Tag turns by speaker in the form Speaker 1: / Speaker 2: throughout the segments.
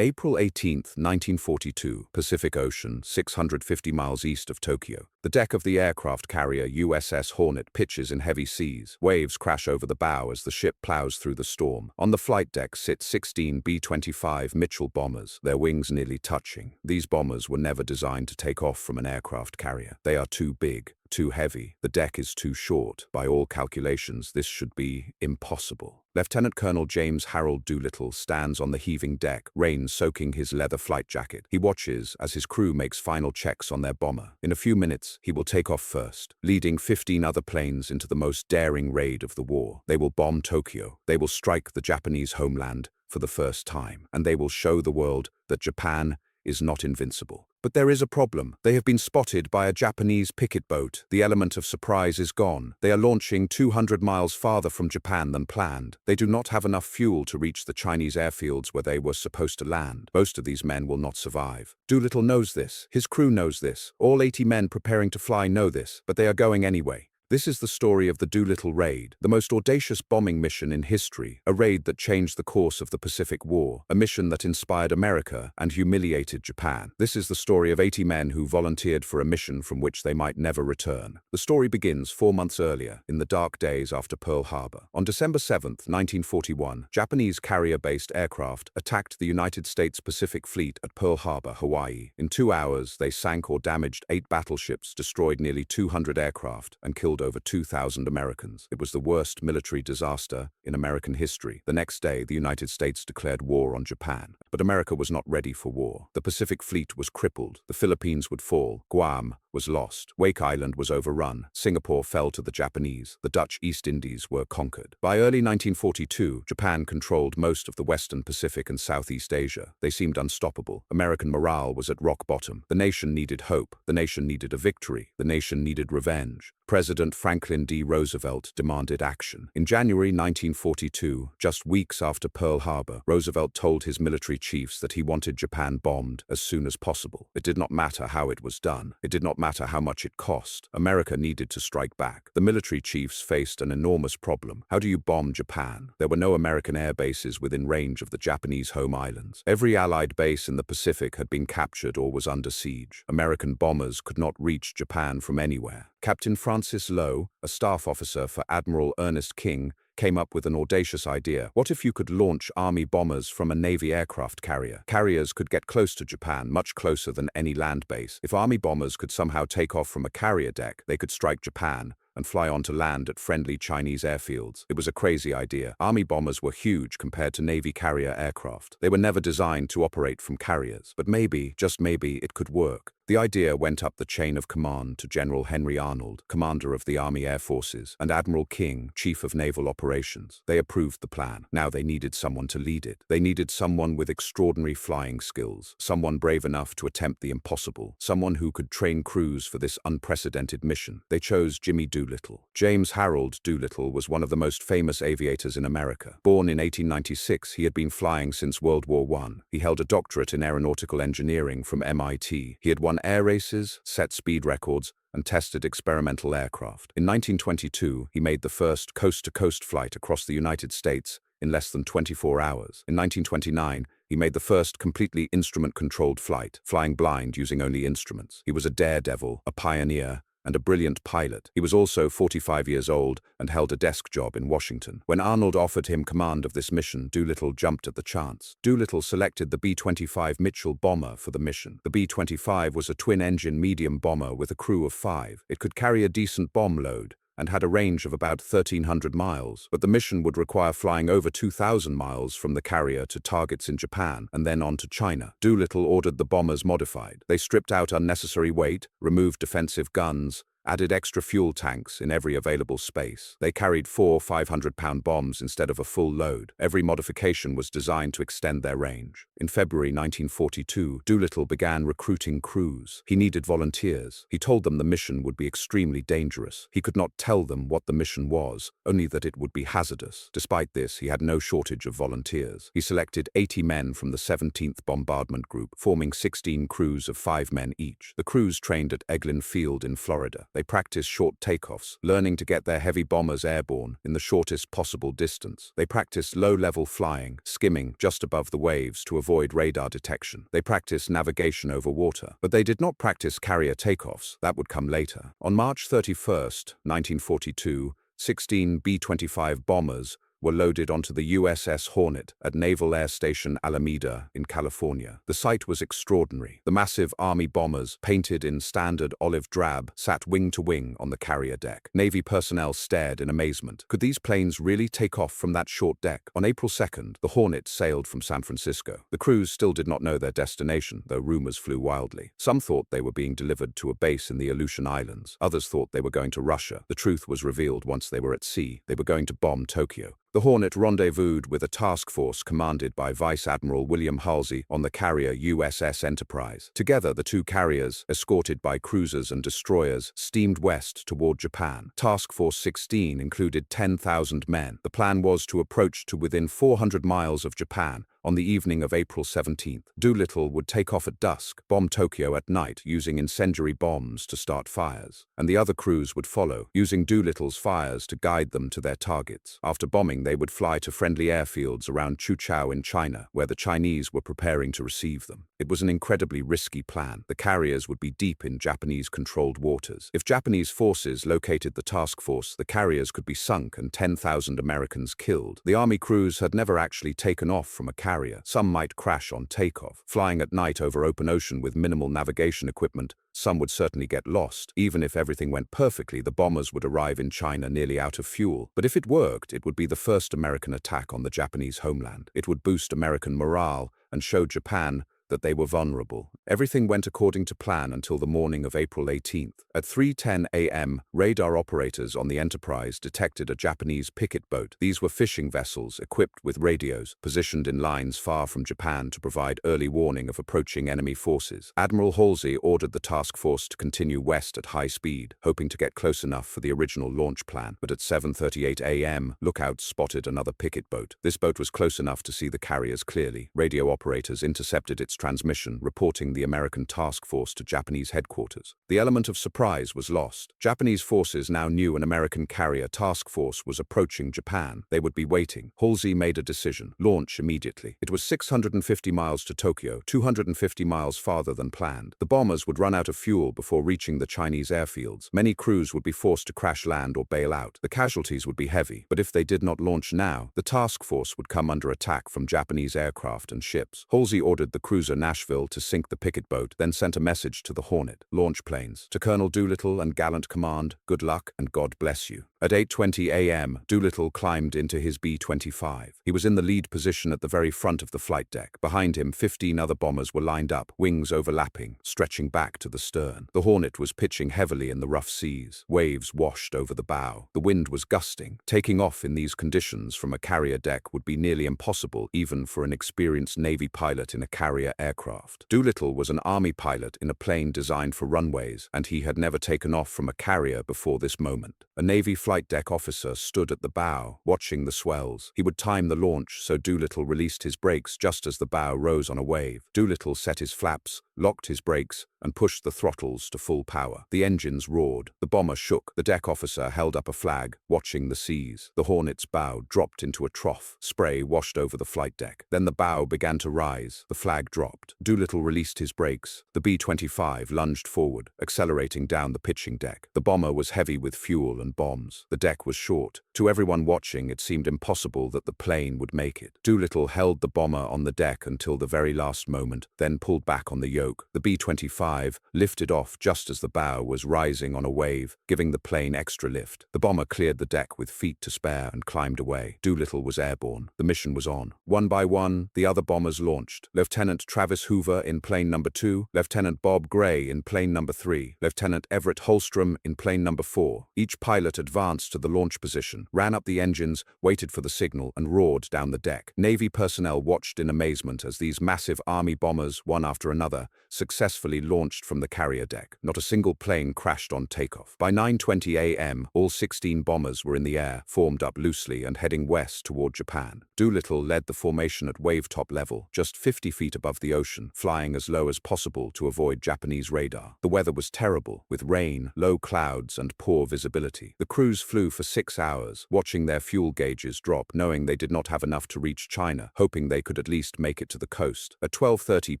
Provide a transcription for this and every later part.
Speaker 1: April 18, 1942, Pacific Ocean, 650 miles east of Tokyo. The deck of the aircraft carrier USS Hornet pitches in heavy seas. Waves crash over the bow as the ship plows through the storm. On the flight deck sit 16 B-25 Mitchell bombers, their wings nearly touching. These bombers were never designed to take off from an aircraft carrier. They are too big, too heavy. The deck is too short. By all calculations, this should be impossible. Lieutenant Colonel James Harold Doolittle stands on the heaving deck, rain soaking his leather flight jacket. He watches as his crew makes final checks on their bomber. In a few minutes, he will take off first, leading 15 other planes into the most daring raid of the war. They will bomb Tokyo. They will strike the Japanese homeland for the first time, and they will show the world that Japan is not invincible. But there is a problem. They have been spotted by a Japanese picket boat. The element of surprise is gone. They are launching 200 miles farther from Japan than planned. They do not have enough fuel to reach the Chinese airfields where they were supposed to land. Most of these men will not survive. Doolittle knows this. His crew knows this. All 80 men preparing to fly know this, but they are going anyway. This is the story of the Doolittle Raid, the most audacious bombing mission in history, a raid that changed the course of the Pacific War, a mission that inspired America and humiliated Japan. This is the story of 80 men who volunteered for a mission from which they might never return. The story begins 4 months earlier, in the dark days after Pearl Harbor. On December 7, 1941, Japanese carrier-based aircraft attacked the United States Pacific Fleet at Pearl Harbor, Hawaii. In 2 hours, they sank or damaged 8 battleships, destroyed nearly 200 aircraft, and killed over 2,000 Americans. It was the worst military disaster in American history. The next day, the United States declared war on Japan. But America was not ready for war. The Pacific Fleet was crippled. The Philippines would fall. Guam was lost. Wake Island was overrun. Singapore fell to the Japanese. The Dutch East Indies were conquered. By early 1942, Japan controlled most of the Western Pacific and Southeast Asia. They seemed unstoppable. American morale was at rock bottom. The nation needed hope. The nation needed a victory. The nation needed revenge. President Franklin D. Roosevelt demanded action. In January 1942, just weeks after Pearl Harbor, Roosevelt told his military chiefs that he wanted Japan bombed as soon as possible. It did not matter how it was done. It did not matter how much it cost. America needed to strike back. The military chiefs faced an enormous problem. How do you bomb Japan? There were no American air bases within range of the Japanese home islands. Every Allied base in the Pacific had been captured or was under siege. American bombers could not reach Japan from anywhere. Captain Francis Lowe, a staff officer for Admiral Ernest King, came up with an audacious idea. What if you could launch Army bombers from a Navy aircraft carrier? Carriers could get close to Japan, much closer than any land base. If Army bombers could somehow take off from a carrier deck, they could strike Japan and fly onto land at friendly Chinese airfields. It was a crazy idea. Army bombers were huge compared to Navy carrier aircraft. They were never designed to operate from carriers. But maybe, just maybe, it could work. The idea went up the chain of command to General Henry Arnold, commander of the Army Air Forces, and Admiral King, chief of naval operations. They approved the plan. Now they needed someone to lead it. They needed someone with extraordinary flying skills, someone brave enough to attempt the impossible, someone who could train crews for this unprecedented mission. They chose Jimmy Doolittle. James Harold Doolittle was one of the most famous aviators in America. Born in 1896, he had been flying since World War I. He held a doctorate in aeronautical engineering from MIT. He had won air races, set speed records, and tested experimental aircraft. In 1922, he made the first coast-to-coast flight across the United States in less than 24 hours. In 1929, he made the first completely instrument-controlled flight, flying blind using only instruments. He was a daredevil, a pioneer, and a brilliant pilot. He was also 45 years old and held a desk job in Washington. When Arnold offered him command of this mission, Doolittle jumped at the chance. Doolittle selected the B-25 Mitchell bomber for the mission. The B-25 was a twin-engine medium bomber with a crew of 5. It could carry a decent bomb load and had a range of about 1,300 miles, but the mission would require flying over 2,000 miles from the carrier to targets in Japan and then on to China. Doolittle ordered the bombers modified. They stripped out unnecessary weight, removed defensive guns, added extra fuel tanks in every available space. They carried 4 500-pound bombs instead of a full load. Every modification was designed to extend their range. In February 1942, Doolittle began recruiting crews. He needed volunteers. He told them the mission would be extremely dangerous. He could not tell them what the mission was, only that it would be hazardous. Despite this, he had no shortage of volunteers. He selected 80 men from the 17th Bombardment Group, forming 16 crews of 5 men each. The crews trained at Eglin Field in Florida. They practiced short takeoffs, learning to get their heavy bombers airborne in the shortest possible distance. They practiced low-level flying, skimming just above the waves to avoid radar detection. They practiced navigation over water, but they did not practice carrier takeoffs. That would come later. On March 31st, 1942, 16 B-25 bombers were loaded onto the USS Hornet at Naval Air Station Alameda in California. The sight was extraordinary. The massive Army bombers, painted in standard olive drab, sat wing to wing on the carrier deck. Navy personnel stared in amazement. Could these planes really take off from that short deck? On April 2nd, the Hornet sailed from San Francisco. The crews still did not know their destination, though rumors flew wildly. Some thought they were being delivered to a base in the Aleutian Islands. Others thought they were going to Russia. The truth was revealed once they were at sea. They were going to bomb Tokyo. The Hornet rendezvoused with a task force commanded by Vice Admiral William Halsey on the carrier USS Enterprise. Together, the two carriers, escorted by cruisers and destroyers, steamed west toward Japan. Task Force 16 included 10,000 men. The plan was to approach to within 400 miles of Japan on the evening of April 17th. Doolittle would take off at dusk, bomb Tokyo at night using incendiary bombs to start fires, and the other crews would follow, using Doolittle's fires to guide them to their targets. After bombing, they would fly to friendly airfields around Chuchao in China, where the Chinese were preparing to receive them. It was an incredibly risky plan. The carriers would be deep in Japanese-controlled waters. If Japanese forces located the task force, the carriers could be sunk and 10,000 Americans killed. The Army crews had never actually taken off from a carrier. Some might crash on takeoff. Flying at night over open ocean with minimal navigation equipment, some would certainly get lost. Even if everything went perfectly, the bombers would arrive in China nearly out of fuel. But if it worked, it would be the first American attack on the Japanese homeland. It would boost American morale and show Japan that they were vulnerable. Everything went according to plan until the morning of April 18th. At 3:10 a.m., radar operators on the Enterprise detected a Japanese picket boat. These were fishing vessels equipped with radios, positioned in lines far from Japan to provide early warning of approaching enemy forces. Admiral Halsey ordered the task force to continue west at high speed, hoping to get close enough for the original launch plan. But at 7:38 a.m., lookouts spotted another picket boat. This boat was close enough to see the carriers clearly. Radio operators intercepted its transmission, reporting the American task force to Japanese headquarters. The element of surprise was lost. Japanese forces now knew an American carrier task force was approaching Japan. They would be waiting. Halsey made a decision. Launch immediately. It was 650 miles to Tokyo, 250 miles farther than planned. The bombers would run out of fuel before reaching the Chinese airfields. Many crews would be forced to crash land or bail out. The casualties would be heavy, but if they did not launch now, the task force would come under attack from Japanese aircraft and ships. Halsey ordered the cruiser Nashville to sink the picket boat, then sent a message to the Hornet. Launch planes. To Colonel Doolittle and gallant command, good luck and God bless you. At 8:20 a.m., Doolittle climbed into his B-25. He was in the lead position at the very front of the flight deck. Behind him, 15 other bombers were lined up, wings overlapping, stretching back to the stern. The Hornet was pitching heavily in the rough seas. Waves washed over the bow. The wind was gusting. Taking off in these conditions from a carrier deck would be nearly impossible, even for an experienced Navy pilot in a carrier aircraft. Doolittle was an Army pilot in a plane designed for runways, and he had never taken off from a carrier before this moment. A Navy flight deck officer stood at the bow, watching the swells. He would time the launch, so Doolittle released his brakes just as the bow rose on a wave. Doolittle set his flaps, locked his brakes, and pushed the throttles to full power. The engines roared. The bomber shook. The deck officer held up a flag, watching the seas. The Hornet's bow dropped into a trough. Spray washed over the flight deck. Then the bow began to rise. The flag dropped. Doolittle released his brakes. The B-25 lunged forward, accelerating down the pitching deck. The bomber was heavy with fuel and bombs. The deck was short. To everyone watching, it seemed impossible that the plane would make it. Doolittle held the bomber on the deck until the very last moment, then pulled back on the yoke. The B-25 lifted off just as the bow was rising on a wave, giving the plane extra lift. The bomber cleared the deck with feet to spare and climbed away. Doolittle was airborne. The mission was on. One by one, the other bombers launched. Lieutenant Travis Hoover in plane number 2, Lieutenant Bob Gray in plane number 3, Lieutenant Everett Holstrom in plane number 4. Each pilot advanced to the launch position, ran up the engines, waited for the signal, and roared down the deck. Navy personnel watched in amazement as these massive Army bombers, one after another, successfully launched from the carrier deck. Not a single plane crashed on takeoff. By 9:20 a.m., all 16 bombers were in the air, formed up loosely and heading west toward Japan. Doolittle led the formation at wave-top level, just 50 feet above the ocean, flying as low as possible to avoid Japanese radar. The weather was terrible, with rain, low clouds, and poor visibility. The crews flew for 6 hours, watching their fuel gauges drop, knowing they did not have enough to reach China, hoping they could at least make it to the coast. At 12:30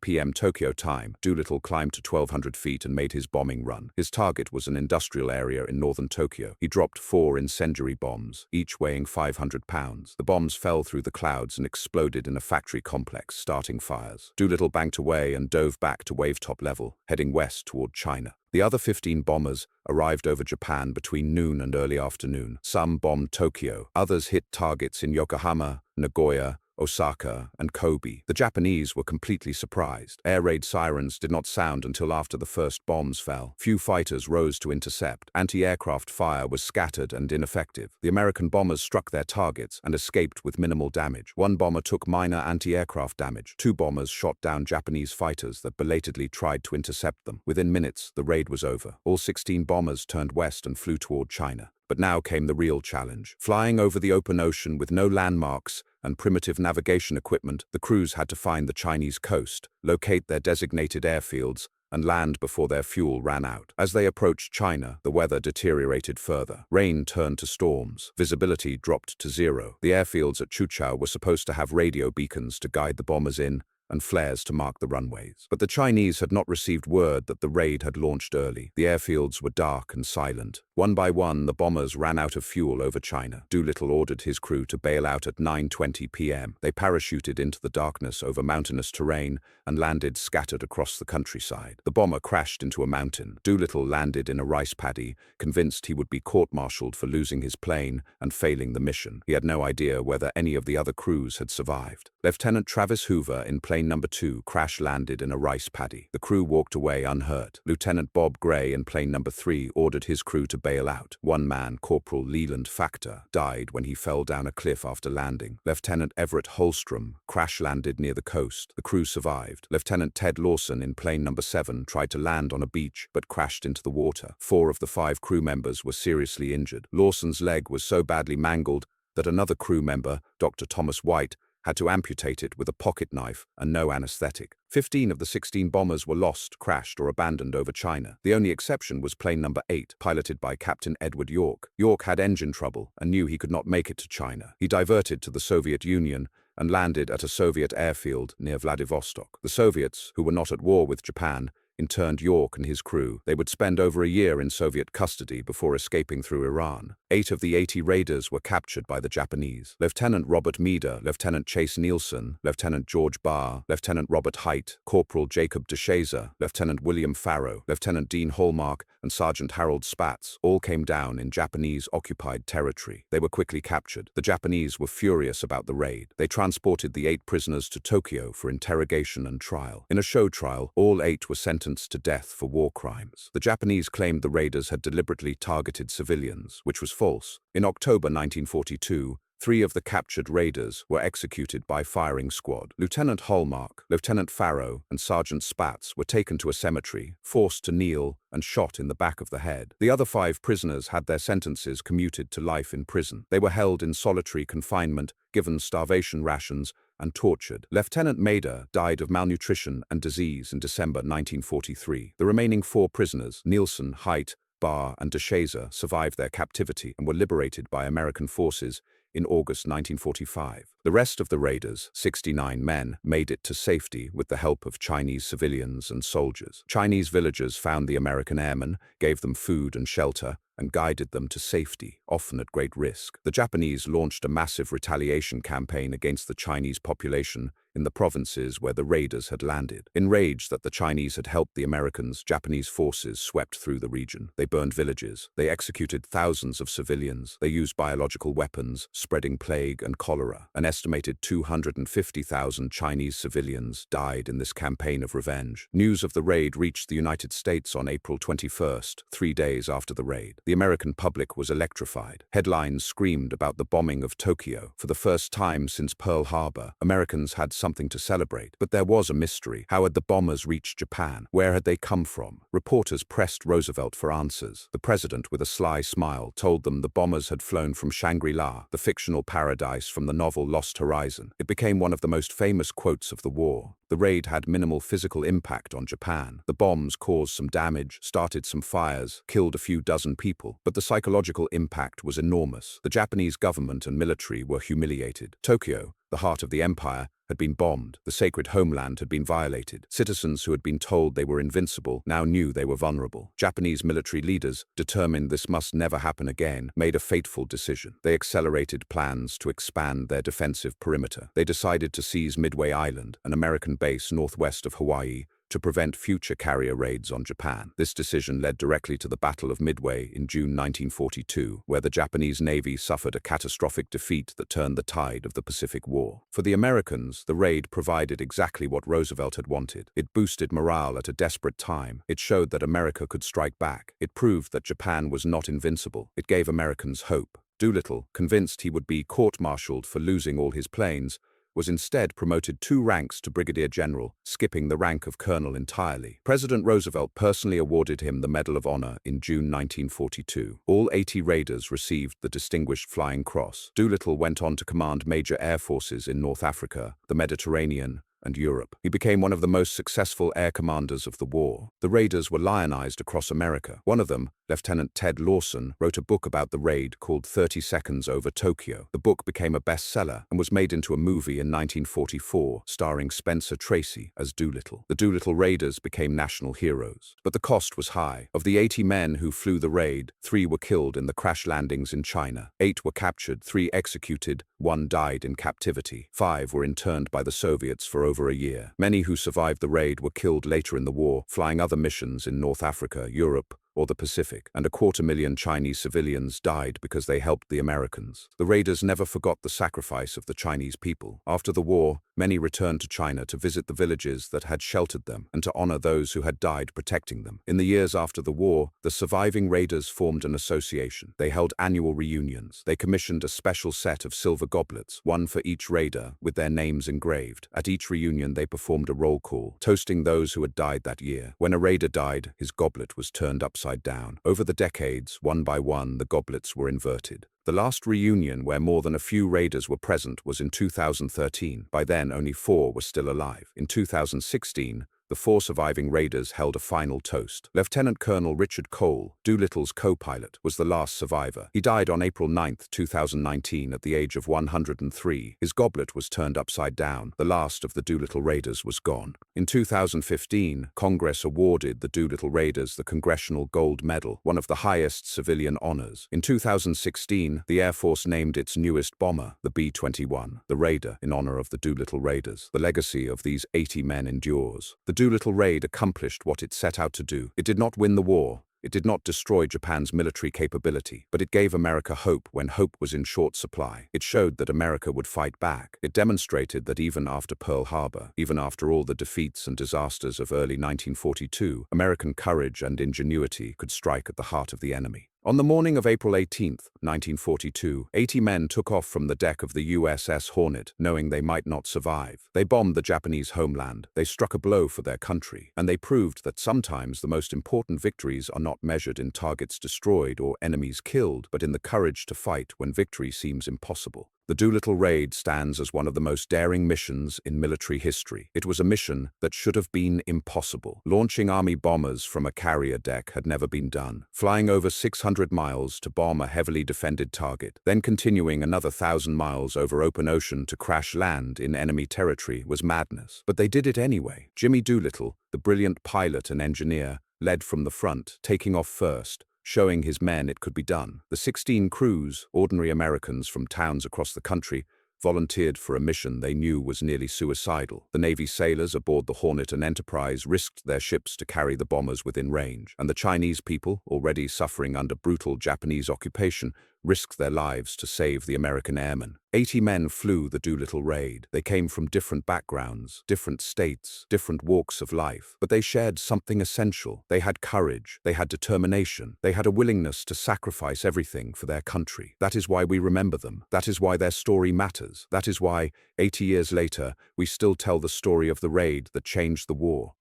Speaker 1: p.m. Tokyo time, Doolittle climbed to 1,200 feet and made his bombing run. His target was an industrial area in northern Tokyo. He dropped 4 incendiary bombs, each weighing 500 pounds. The bombs fell through the clouds and exploded in a factory complex, starting fires. Doolittle banked away and dove back to wave-top level, heading west toward China. The other 15 bombers arrived over Japan between noon and early afternoon. Some bombed Tokyo, others hit targets in Yokohama, Nagoya, Osaka, and Kobe. The Japanese were completely surprised. Air raid sirens did not sound until after the first bombs fell. Few fighters rose to intercept. Anti-aircraft fire was scattered and ineffective. The American bombers struck their targets and escaped with minimal damage. One bomber took minor anti-aircraft damage. 2 bombers shot down Japanese fighters that belatedly tried to intercept them. Within minutes, the raid was over. All 16 bombers turned west and flew toward China. But now came the real challenge. Flying over the open ocean with no landmarks and primitive navigation equipment, the crews had to find the Chinese coast, locate their designated airfields, and land before their fuel ran out. As they approached China, the weather deteriorated further. Rain turned to storms. Visibility dropped to 0. The airfields at Chuchao were supposed to have radio beacons to guide the bombers in, and flares to mark the runways. But the Chinese had not received word that the raid had launched early. The airfields were dark and silent. One by one, the bombers ran out of fuel over China. Doolittle ordered his crew to bail out at 9:20 p.m. They parachuted into the darkness over mountainous terrain and landed scattered across the countryside. The bomber crashed into a mountain. Doolittle landed in a rice paddy, convinced he would be court-martialed for losing his plane and failing the mission. He had no idea whether any of the other crews had survived. Lieutenant Travis Hoover in plane number 2 crash-landed in a rice paddy. The crew walked away unhurt. Lieutenant Bob Gray in plane number 3 ordered his crew to bail out. One man, Corporal Leland Factor, died when he fell down a cliff after landing. Lieutenant Everett Holstrom crash-landed near the coast. The crew survived. Lieutenant Ted Lawson in plane number 7 tried to land on a beach but crashed into the water. 4 of the 5 crew members were seriously injured. Lawson's leg was so badly mangled that another crew member, Dr. Thomas White, had to amputate it with a pocket knife and no anesthetic. 15 of the 16 bombers were lost, crashed, or abandoned over China. The only exception was plane number 8, piloted by Captain Edward York. York had engine trouble and knew he could not make it to China. He diverted to the Soviet Union and landed at a Soviet airfield near Vladivostok. The Soviets, who were not at war with Japan, interned York and his crew. They would spend over a year in Soviet custody before escaping through Iran. 8 of the 80 raiders were captured by the Japanese. Lieutenant Robert Meader, Lieutenant Chase Nielsen, Lieutenant George Barr, Lieutenant Robert Height, Corporal Jacob DeShazer, Lieutenant William Farrow, Lieutenant Dean Hallmark, and Sergeant Harold Spatz all came down in Japanese-occupied territory. They were quickly captured. The Japanese were furious about the raid. They transported the 8 prisoners to Tokyo for interrogation and trial. In a show trial, all 8 were sentenced to death for war crimes. The Japanese claimed the raiders had deliberately targeted civilians, which was false. In October 1942, 3 of the captured raiders were executed by firing squad. Lieutenant Hallmark, Lieutenant Farrow, and Sergeant Spatz were taken to a cemetery, forced to kneel, and shot in the back of the head. The other 5 prisoners had their sentences commuted to life in prison. They were held in solitary confinement, given starvation rations, and tortured. Lieutenant Mader died of malnutrition and disease in December 1943. The remaining 4 prisoners, Nielsen, Height, Barr, and DeShazer, survived their captivity and were liberated by American forces in August 1945. The rest of the raiders, 69 men, made it to safety with the help of Chinese civilians and soldiers. Chinese villagers found the American airmen, gave them food and shelter, and guided them to safety, often at great risk. The Japanese launched a massive retaliation campaign against the Chinese population in the provinces where the raiders had landed. Enraged that the Chinese had helped the Americans, Japanese forces swept through the region. They burned villages. They executed thousands of civilians. They used biological weapons, spreading plague and cholera. An estimated 250,000 Chinese civilians died in this campaign of revenge. News of the raid reached the United States on April 21st, 3 days after the raid. The American public was electrified. Headlines screamed about the bombing of Tokyo. For the first time since Pearl Harbor, Americans had something to celebrate. But there was a mystery. How had the bombers reached Japan? Where had they come from? Reporters pressed Roosevelt for answers. The president, with a sly smile, told them the bombers had flown from Shangri-La, the fictional paradise from the novel Lost Horizon. It became one of the most famous quotes of the war. The raid had minimal physical impact on Japan. The bombs caused some damage, started some fires, killed a few dozen people, but the psychological impact was enormous. The Japanese government and military were humiliated. Tokyo, the heart of the empire, had been bombed. The sacred homeland had been violated. Citizens who had been told they were invincible now knew they were vulnerable. Japanese military leaders, determined this must never happen again, made a fateful decision. They accelerated plans to expand their defensive perimeter. They decided to seize Midway Island, an American base northwest of Hawaii, to prevent future carrier raids on Japan. This decision led directly to the Battle of Midway in June 1942, where the Japanese Navy suffered a catastrophic defeat that turned the tide of the Pacific War. For the Americans, the raid provided exactly what Roosevelt had wanted. It boosted morale at a desperate time. It showed that America could strike back. It proved that Japan was not invincible. It gave Americans hope. Doolittle, convinced he would be court-martialed for losing all his planes, was instead promoted 2 ranks to brigadier general, skipping the rank of colonel entirely. President Roosevelt personally awarded him the Medal of Honor in June 1942. All 80 raiders received the Distinguished Flying Cross. Doolittle went on to command major air forces in North Africa, the Mediterranean, and Europe. He became one of the most successful air commanders of the war. The raiders were lionized across America. One of them, Lieutenant Ted Lawson, wrote a book about the raid called 30 Seconds Over Tokyo. The book became a bestseller and was made into a movie in 1944, starring Spencer Tracy as Doolittle. The Doolittle Raiders became national heroes. But the cost was high. Of the 80 men who flew the raid, 3 were killed in the crash landings in China. 8 were captured, 3 executed, 1 died in captivity. 5 were interned by the Soviets for over a year. Many who survived the raid were killed later in the war, flying other missions in North Africa, Europe, or the Pacific, and 250,000 Chinese civilians died because they helped the Americans. The raiders never forgot the sacrifice of the Chinese people. After the war, many returned to China to visit the villages that had sheltered them and to honor those who had died protecting them. In the years after the war, the surviving raiders formed an association. They held annual reunions. They commissioned a special set of silver goblets, one for each raider, with their names engraved. At each reunion, they performed a roll call, toasting those who had died that year. When a raider died, his goblet was turned upside down. Over the decades, one by one, the goblets were inverted. The last reunion where more than a few raiders were present was in 2013. By then, only 4 were still alive. In 2016, the 4 surviving raiders held a final toast. Lieutenant Colonel Richard Cole, Doolittle's co-pilot, was the last survivor. He died on April 9, 2019 at the age of 103. His goblet was turned upside down. The last of the Doolittle Raiders was gone. In 2015, Congress awarded the Doolittle Raiders the Congressional Gold Medal, one of the highest civilian honors. In 2016, the Air Force named its newest bomber, the B-21, the Raider, in honor of the Doolittle Raiders. The legacy of these 80 men endures. The Doolittle Raid accomplished what it set out to do. It did not win the war. It did not destroy Japan's military capability, but it gave America hope when hope was in short supply. It showed that America would fight back. It demonstrated that even after Pearl Harbor, even after all the defeats and disasters of early 1942, American courage and ingenuity could strike at the heart of the enemy. On the morning of April 18, 1942, 80 men took off from the deck of the USS Hornet, knowing they might not survive. They bombed the Japanese homeland, they struck a blow for their country, and they proved that sometimes the most important victories are not measured in targets destroyed or enemies killed, but in the courage to fight when victory seems impossible. The Doolittle Raid stands as one of the most daring missions in military history. It was a mission that should have been impossible. Launching Army bombers from a carrier deck had never been done. Flying over 600 miles to bomb a heavily defended target, then continuing another 1,000 miles over open ocean to crash land in enemy territory was madness. But they did it anyway. Jimmy Doolittle, the brilliant pilot and engineer, led from the front, taking off first, showing his men it could be done. The 16 crews, ordinary Americans from towns across the country, volunteered for a mission they knew was nearly suicidal. The Navy sailors aboard the Hornet and Enterprise risked their ships to carry the bombers within range, and the Chinese people, already suffering under brutal Japanese occupation, risked their lives to save the American airmen. 80 men flew the Doolittle Raid. They came from different backgrounds, different states, different walks of life, but they shared something essential. They had courage, they had determination, they had a willingness to sacrifice everything for their country. That is why we remember them. That is why their story matters. That is why, 80 years later, we still tell the story of the raid that changed the war.